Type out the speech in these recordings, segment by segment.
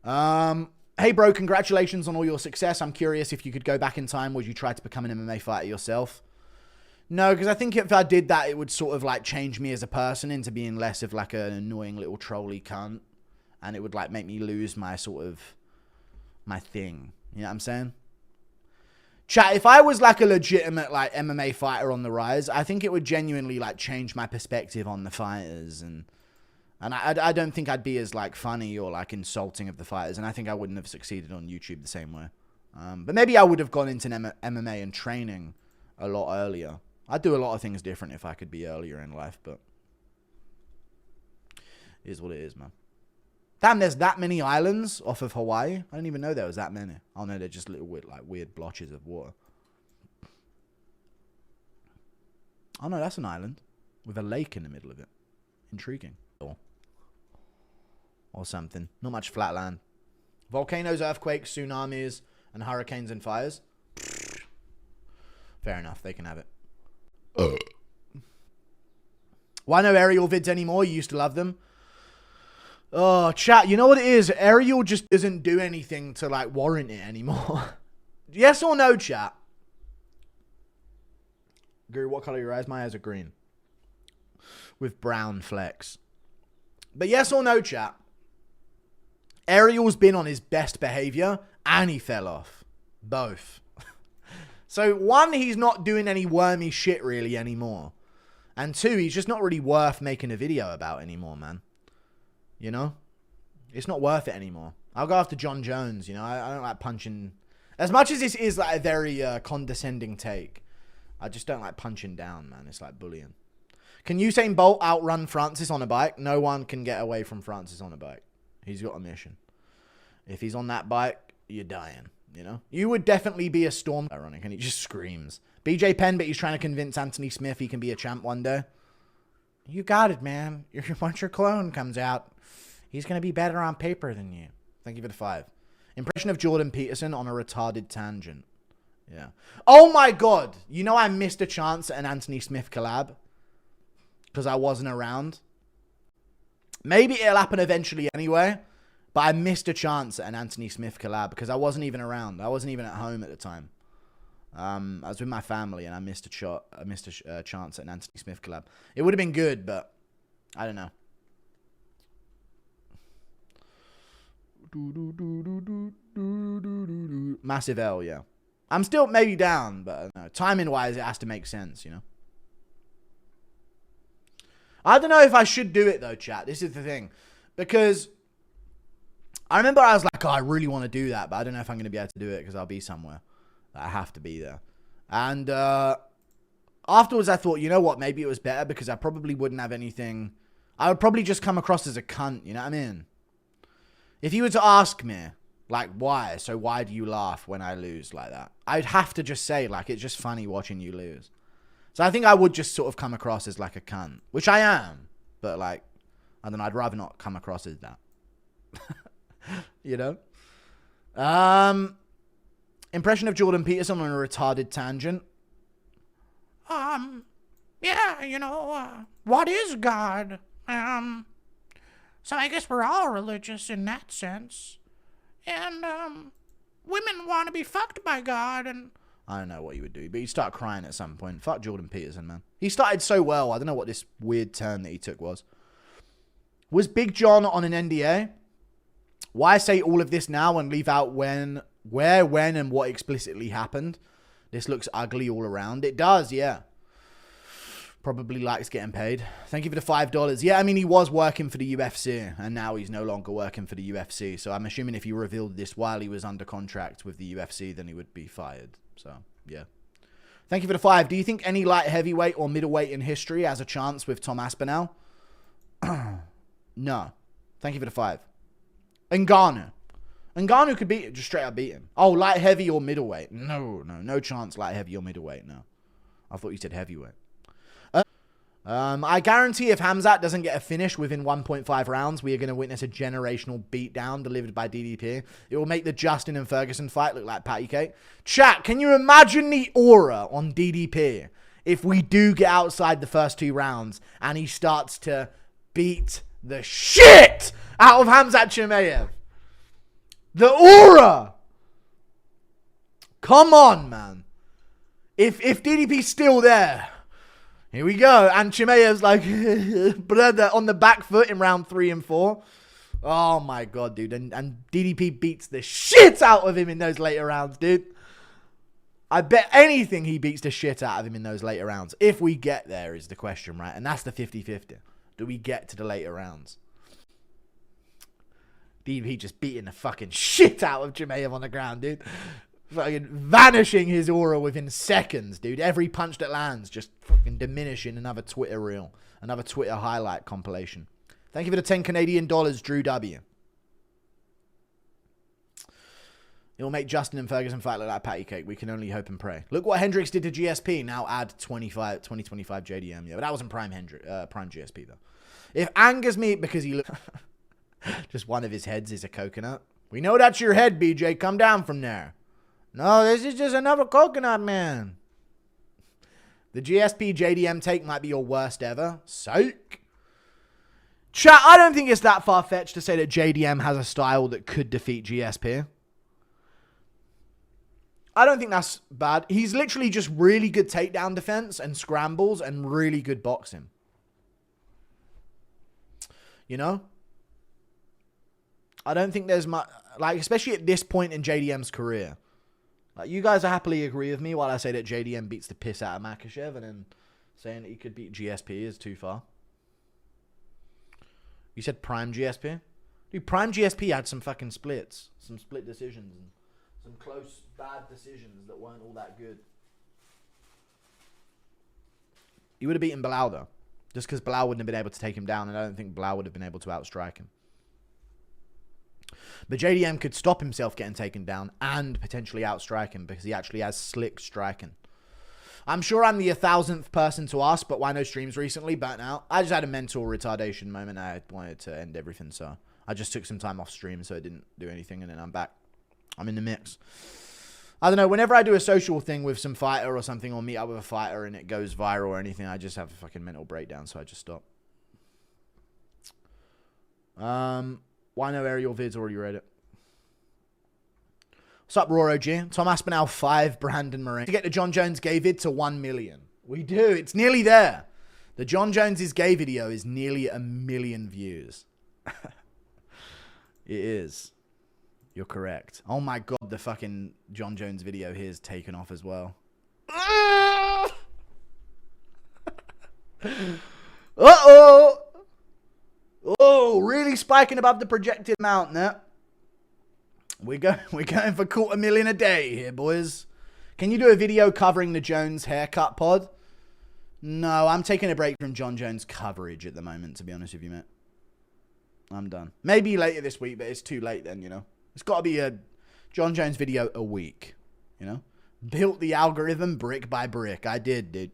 Hey, bro, congratulations on all your success. I'm curious if you could go back in time, would you try to become an MMA fighter yourself? No, because I think if I did that, it would sort of like change me as a person into being less of like an annoying little trolly cunt. And it would like make me lose my sort of, my thing. You know what I'm saying? Chat, if I was like a legitimate like MMA fighter on the rise, I think it would genuinely like change my perspective on the fighters. And I don't think I'd be as like funny or like insulting of the fighters. And I think I wouldn't have succeeded on YouTube the same way. But maybe I would have gone into MMA and training a lot earlier. I'd do a lot of things different if I could be earlier in life, but it is what it is, man. Damn, there's that many islands off of Hawaii. I didn't even know there was that many. Oh no, they're just little weird blotches of water. Oh no, that's an island with a lake in the middle of it. Intriguing. Or something. Not much flat land. Volcanoes, earthquakes, tsunamis, and hurricanes and fires. Fair enough, they can have it. Why no Ariel vids anymore? You used to love them. Oh, chat, you know what it is? Ariel just doesn't do anything to, like, warrant it anymore. Yes or no, chat? Guru, what color are your eyes? My eyes are green. With brown flecks. But yes or no, chat? Ariel's been on his best behavior, and he fell off. Both. So, one, he's not doing any wormy shit, really, anymore. And two, he's just not really worth making a video about anymore, man. You know? It's not worth it anymore. I'll go after John Jones, you know? I don't like punching... As much as this is like a very condescending take, I just don't like punching down, man. It's like bullying. Can Usain Bolt outrun Francis on a bike? No one can get away from Francis on a bike. He's got a mission. If he's on that bike, you're dying, you know? You would definitely be a storm... Ironic, and he just screams. BJ Penn, but he's trying to convince Anthony Smith he can be a champ one day. You got it, man. Once your clone comes out, he's going to be better on paper than you. Thank you for the 5. Impression of Jordan Peterson on a retarded tangent. Yeah. Oh my God. You know I missed a chance at an Anthony Smith collab. Because I wasn't around. Maybe it'll happen eventually anyway. But I missed a chance at an Anthony Smith collab. Because I wasn't even around. I wasn't even at home at the time. I was with my family and I missed a chance at an Anthony Smith collab. It would have been good, but I don't know. Massive L, yeah. I'm still maybe down, but I don't know. Timing wise, it has to make sense, you know. I don't know if I should do it though, chat. This is the thing, because I remember I was like, oh, I really want to do that, but I don't know if I'm going to be able to do it because I'll be somewhere. I have to be there. And afterwards, I thought, you know what? Maybe it was better because I probably wouldn't have anything. I would probably just come across as a cunt. You know what I mean? If you were to ask me, like, why? So why do you laugh when I lose like that? I'd have to just say, like, it's just funny watching you lose. So I think I would just sort of come across as like a cunt, which I am. But like, I don't know. I'd rather not come across as that. You know? Impression of Jordan Peterson on a retarded tangent. Yeah, you know, what is God? So I guess we're all religious in that sense. And, women want to be fucked by God, and... I don't know what you would do, but you start crying at some point. Fuck Jordan Peterson, man. He started so well. I don't know what this weird turn that he took was. Was Big John on an NDA? Why say all of this now and leave out when, and what explicitly happened? This looks ugly all around. It does, yeah. Probably likes getting paid. Thank you for the $5. Yeah, I mean, he was working for the UFC, and now he's no longer working for the UFC. So I'm assuming if he revealed this while he was under contract with the UFC, then he would be fired. So, yeah. Thank you for the 5. Do you think any light heavyweight or middleweight in history has a chance with Tom Aspinall? No. Thank you for the 5. Ngannou. Ngannou could beat it, just straight up beat him. Oh, light heavy or middleweight? No chance light heavy or middleweight, no. I thought you said heavyweight. I guarantee if Hamzat doesn't get a finish within 1.5 rounds, we are going to witness a generational beatdown delivered by DDP. It will make the Justin and Ferguson fight look like patty cake. Chat, can you imagine the aura on DDP if we do get outside the first 2 rounds and he starts to beat the shit out of Hamzat Chimaev? The aura! Come on, man. If DDP's still there, here we go. And Chimaev's like, brother, on the back foot in round 3 and 4. Oh my god, dude. And DDP beats the shit out of him in those later rounds, dude. I bet anything he beats the shit out of him in those later rounds. If we get there is the question, right? And that's the 50-50. Do we get to the later rounds? DDP just beating the fucking shit out of Chimaev on the ground, dude. Fucking vanishing his aura within seconds, dude. Every punch that lands just fucking diminishing. Another Twitter reel. Another Twitter highlight compilation. Thank you for the 10 Canadian dollars, Drew W. It'll make Justin and Ferguson fight like that patty cake. We can only hope and pray. Look what Hendricks did to GSP. Now add 25 JDM. Yeah, but that wasn't prime GSP, though. If angers me because he looks... just one of his heads is a coconut. We know that's your head, BJ. Come down from there. No, this is just another coconut, man. The GSP JDM take might be your worst ever. Psych. Chat, I don't think it's that far-fetched to say that JDM has a style that could defeat GSP. I don't think that's bad. He's literally just really good takedown defense and scrambles and really good boxing. You know? I don't think there's much... Like, especially at this point in JDM's career. Like, you guys happily agree with me while I say that JDM beats the piss out of Makhachev, and then saying that he could beat GSP is too far. You said prime GSP? Dude, prime GSP had some fucking splits. Some split decisions. And some close, bad decisions that weren't all that good. He would have beaten Bilal, though. Just because Bilal wouldn't have been able to take him down, and I don't think Bilal would have been able to outstrike him. But JDM could stop himself getting taken down and potentially outstrike him because he actually has slick striking. I'm sure I'm the 1,000th person to ask, but why no streams recently? Burnt out. I just had a mental retardation moment. I wanted to end everything, so I just took some time off stream, so I didn't do anything, and then I'm back. I'm in the mix. I don't know. Whenever I do a social thing with some fighter or something, or meet up with a fighter and it goes viral or anything, I just have a fucking mental breakdown, so I just stop. Why no Ariel vids? Already read it. What's up, Roro G? Tom Aspinall 5, Brandon Moran. To get the John Jones gay vid to 1 million. We do. It's nearly there. The John Jones' gay video is nearly 1 million views. It is. You're correct. Oh my god, the fucking John Jones video here is taken off as well. Uh-oh! Oh, really spiking above the projected amount there. We're going for 250,000 a day here, boys. Can you do a video covering the Jones haircut pod? No, I'm taking a break from John Jones coverage at the moment, to be honest with you, mate. I'm done. Maybe later this week, but it's too late then, you know. It's got to be a John Jones video a week, you know. Built the algorithm brick by brick. I did, dude.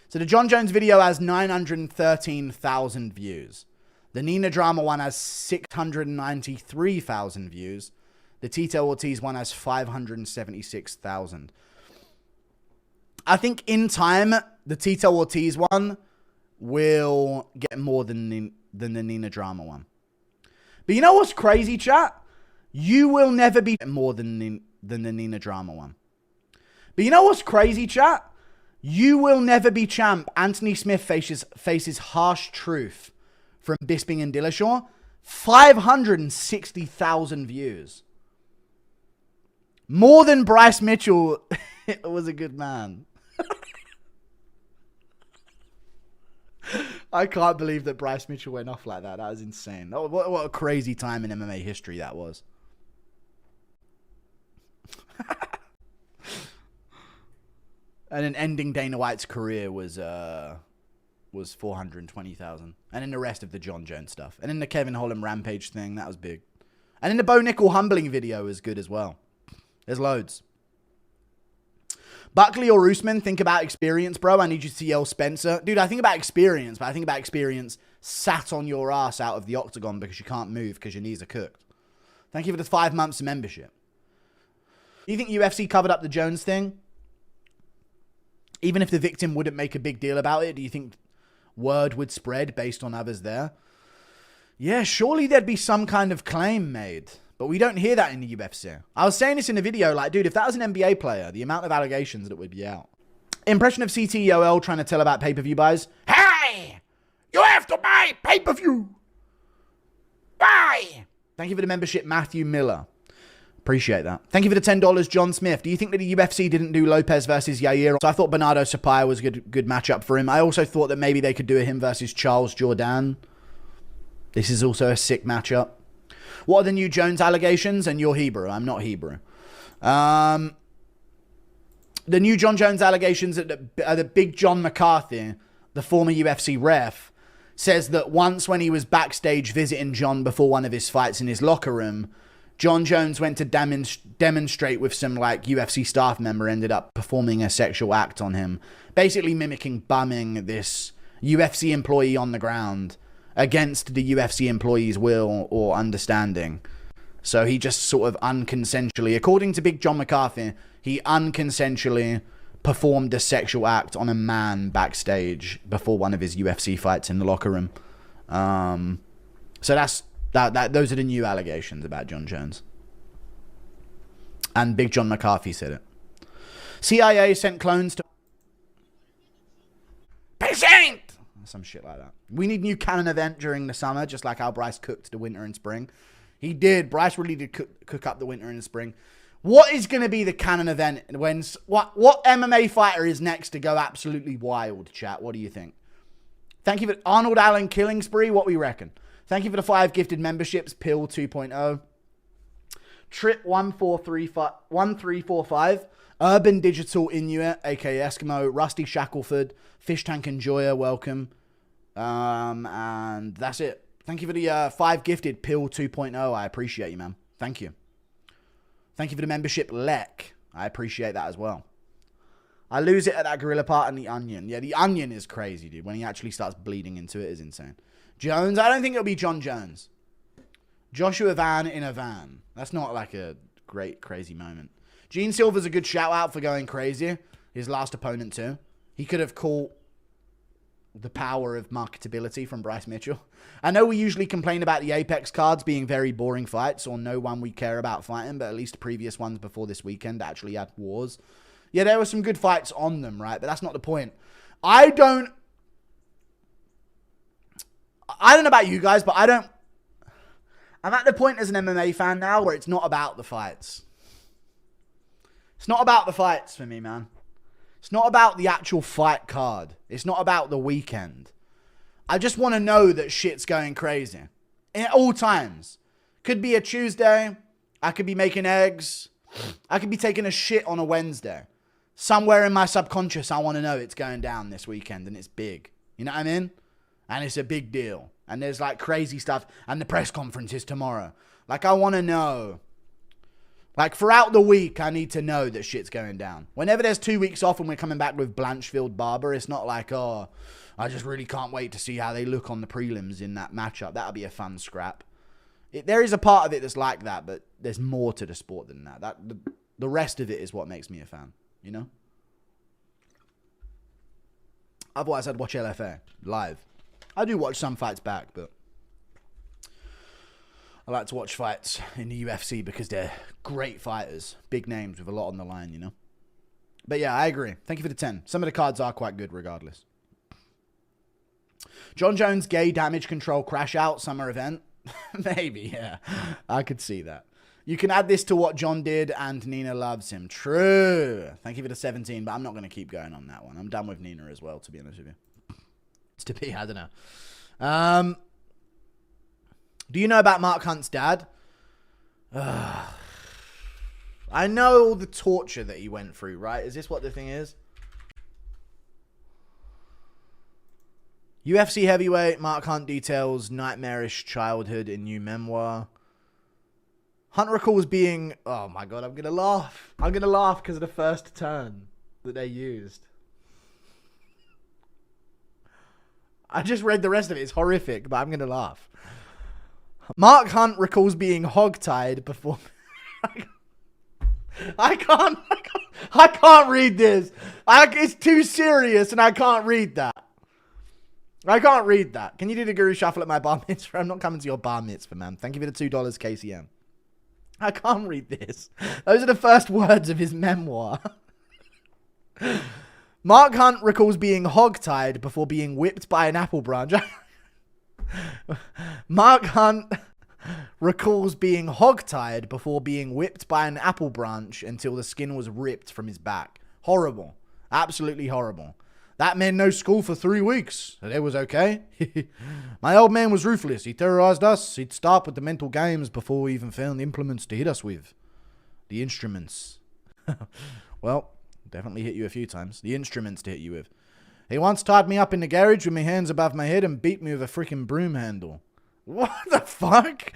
So the John Jones video has 913,000 views. The Nina Drama one has 693,000 views. The Tito Ortiz one has 576,000. I think in time, the Tito Ortiz one will get more than the Nina Drama one. But you know what's crazy, chat? You will never be more than the Nina Drama one. But you know what's crazy, chat? You will never be champ. Anthony Smith faces harsh truth from Bisping and Dillashaw. 560,000 views. More than Bryce Mitchell was a good man. I can't believe that Bryce Mitchell went off like that. That was insane. Oh, what a crazy time in MMA history that was. And then ending Dana White's career was 420,000. And then the rest of the John Jones stuff. And then the Kevin Holland Rampage thing, that was big. And then the Bo Nickel humbling video was good as well. There's loads. Buckley or Usman, think about experience, bro. I need you to yell Spencer. Dude, I think about experience, but I think about experience sat on your ass out of the octagon because you can't move because your knees are cooked. Thank you for the 5 months of membership. Do you think UFC covered up the Jones thing? Even if the victim wouldn't make a big deal about it, do you think word would spread based on others there? Yeah, surely there'd be some kind of claim made. But we don't hear that in the UFC. I was saying this in the video, like, dude, if that was an NBA player, the amount of allegations that would be out. Impression of CTOL trying to tell about pay-per-view buys. Hey! You have to buy pay-per-view! Buy! Thank you for the membership, Matthew Miller. Appreciate that. Thank you for the $10, John Smith. Do you think that the UFC didn't do Lopez versus Yair? So I thought Bernardo Sapaya was a good matchup for him. I also thought that maybe they could do him versus Charles Jourdain. This is also a sick matchup. What are the new Jones allegations? And you're Hebrew. I'm not Hebrew. The new John Jones allegations are that Big John McCarthy, the former UFC ref, says that once when he was backstage visiting John before one of his fights in his locker room, John Jones went to demonstrate with some like UFC staff member, ended up performing a sexual act on him, basically mimicking bumming this UFC employee on the ground against the UFC employee's will or understanding. So he just sort of unconsensually, according to Big John McCarthy, he unconsensually performed a sexual act on a man backstage before one of his UFC fights in the locker room. So that's those are the new allegations about John Jones. And Big John McCarthy said it. CIA sent clones to Patient! some shit like that. We need new canon event during the summer, just like how Bryce cooked the winter and spring. He did. Bryce really did cook up the winter and the spring. What is going to be the canon event when what MMA fighter is next to go absolutely wild, chat? What do you think? Thank you for Arnold Allen killing spree. What we reckon? Thank you for the 5 gifted memberships. Pill 2.0. Trip 1345. Urban Digital Inuit, aka Eskimo. Rusty Shackleford. Fish Tank Enjoyer, welcome. And that's it. Thank you for the 5 gifted. Pill 2.0. I appreciate you, man. Thank you. Thank you for the membership, Lek. I appreciate that as well. I lose it at that gorilla part and the onion. Yeah, the onion is crazy, dude. When he actually starts bleeding into it is insane. Jones, I don't think it'll be John Jones. Joshua Van in a van. That's not like a great, crazy moment. Gene Silver's a good shout out for going crazy. His last opponent too. He could have caught the power of marketability from Bryce Mitchell. I know we usually complain about the Apex cards being very boring fights or no one we care about fighting, but at least the previous ones before this weekend actually had wars. Yeah, there were some good fights on them, right? But that's not the point. I don't know about you guys, but I'm at the point as an MMA fan now where it's not about the fights. It's not about the fights for me, man. It's not about the actual fight card. It's not about the weekend. I just want to know that shit's going crazy. At all times. Could be a Tuesday. I could be making eggs. I could be taking a shit on a Wednesday. Somewhere in my subconscious, I want to know it's going down this weekend and it's big. You know what I mean? And it's a big deal. And there's like crazy stuff. And the press conference is tomorrow. Like I want to know. Like throughout the week, I need to know that shit's going down. Whenever there's 2 weeks off and we're coming back with Blanchfield Barber, it's not like, oh, I just really can't wait to see how they look on the prelims in that matchup. That'll be a fun scrap. There is a part of it that's like that, but there's more to the sport than that. The rest of it is what makes me a fan, you know? Otherwise, I'd watch LFA live. I do watch some fights back, but I like to watch fights in the UFC because they're great fighters. Big names with a lot on the line, you know? But yeah, I agree. Thank you for the 10. Some of the cards are quite good regardless. John Jones gay damage control crash out summer event. Maybe, yeah. I could see that. You can add this to what John did and Nina loves him. True. Thank you for the 17, but I'm not going to keep going on that one. I'm done with Nina as well, to be honest with you. It's to be, I don't know. Do you know about Mark Hunt's dad? I know all the torture that he went through, right? Is this what the thing is? UFC heavyweight Mark Hunt details nightmarish childhood in new memoir. Hunt recalls being... Oh my god, I'm going to laugh. I'm going to laugh because of the first turn that they used. I just read the rest of it. It's horrific, but I'm going to laugh. Mark Hunt recalls being hogtied before... I can't read this. It's too serious and I can't read that. I can't read that. Can you do the Guru Shuffle at my bar mitzvah? I'm not coming to your bar mitzvah, man. Thank you for the $2 KCM. I can't read this. Those are the first words of his memoir. Mark Hunt recalls being hogtied before being whipped by an apple branch. Mark Hunt recalls being hogtied before being whipped by an apple branch until the skin was ripped from his back. Horrible. Absolutely horrible. That meant no school for 3 weeks. It was okay. My old man was ruthless. He terrorized us. He'd start with the mental games before we even found the implements to hit us with. The instruments. Well, definitely hit you a few times. The instruments to hit you with. He once tied me up in the garage with my hands above my head and beat me with a freaking broom handle. What the fuck?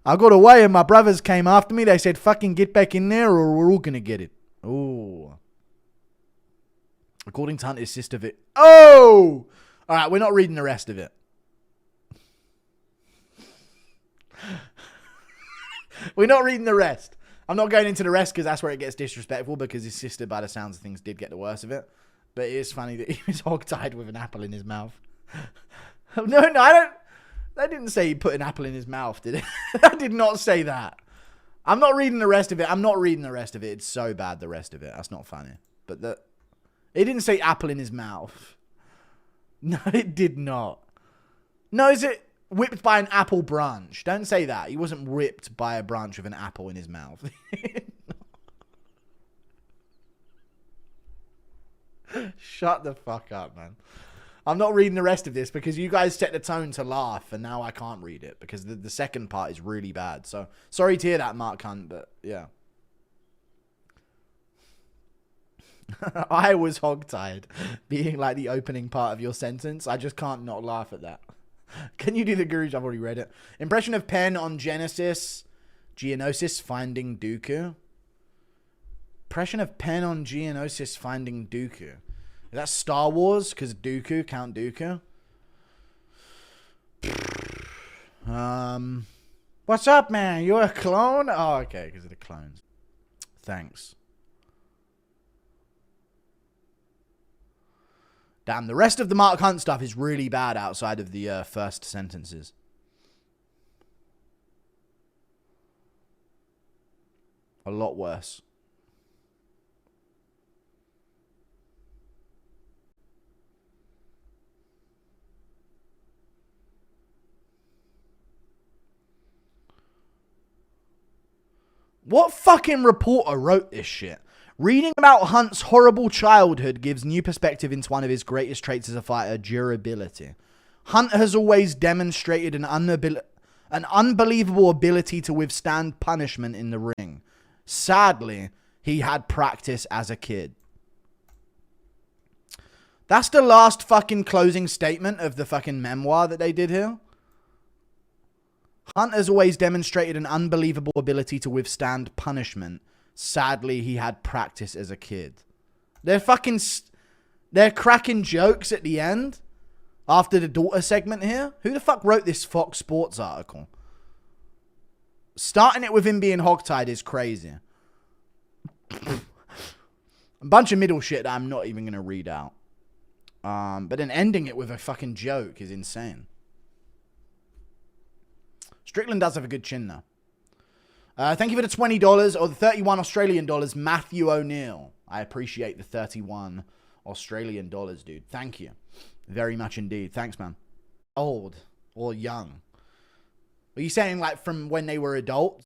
I got away and my brothers came after me. They said, fucking get back in there or we're all gonna get it. Ooh. According to Hunt, his sister... Oh! Alright, we're not reading the rest of it. We're not reading the rest. I'm not going into the rest because that's where it gets disrespectful because his sister, by the sounds of things, did get the worst of it. But it is funny that he was hogtied with an apple in his mouth. No, I didn't say he put an apple in his mouth, did it? I did not say that. I'm not reading the rest of it. It's so bad, the rest of it. That's not funny. But it didn't say apple in his mouth. No, it did not. No, is it whipped by an apple branch? Don't say that. He wasn't whipped by a branch with an apple in his mouth. Shut the fuck up, man. I'm not reading the rest of this because you guys set the tone to laugh and now I can't read it because the second part is really bad. So, sorry to hear that, Mark Hunt, but yeah. I was hogtied being like the opening part of your sentence. I just can't not laugh at that. Can you do the Guruj? I've already read it. Impression of Penn on Geonosis finding Dooku. Impression of Penn on Geonosis finding Dooku. Is that Star Wars? Because Dooku, Count Dooku. What's up, man? You a clone? Oh, okay, because of the clones. Thanks. Damn, the rest of the Mark Hunt stuff is really bad outside of the first sentences. A lot worse. What fucking reporter wrote this shit? Reading about Hunt's horrible childhood gives new perspective into one of his greatest traits as a fighter, durability. Hunt has always demonstrated an unbelievable ability to withstand punishment in the ring. Sadly, he had practice as a kid. That's the last fucking closing statement of the fucking memoir that they did here. Hunt has always demonstrated an unbelievable ability to withstand punishment. Sadly, he had practice as a kid. They're cracking jokes at the end after the daughter segment here. Who the fuck wrote this Fox Sports article? Starting it with him being hogtied is crazy. A bunch of middle shit that I'm not even going to read out. But then ending it with a fucking joke is insane. Strickland does have a good chin, though. Thank you for the $20 or the 31 Australian dollars, Matthew O'Neill. I appreciate the 31 Australian dollars, dude. Thank you. Very much indeed. Thanks, man. Old or young? Are you saying like from when they were adults?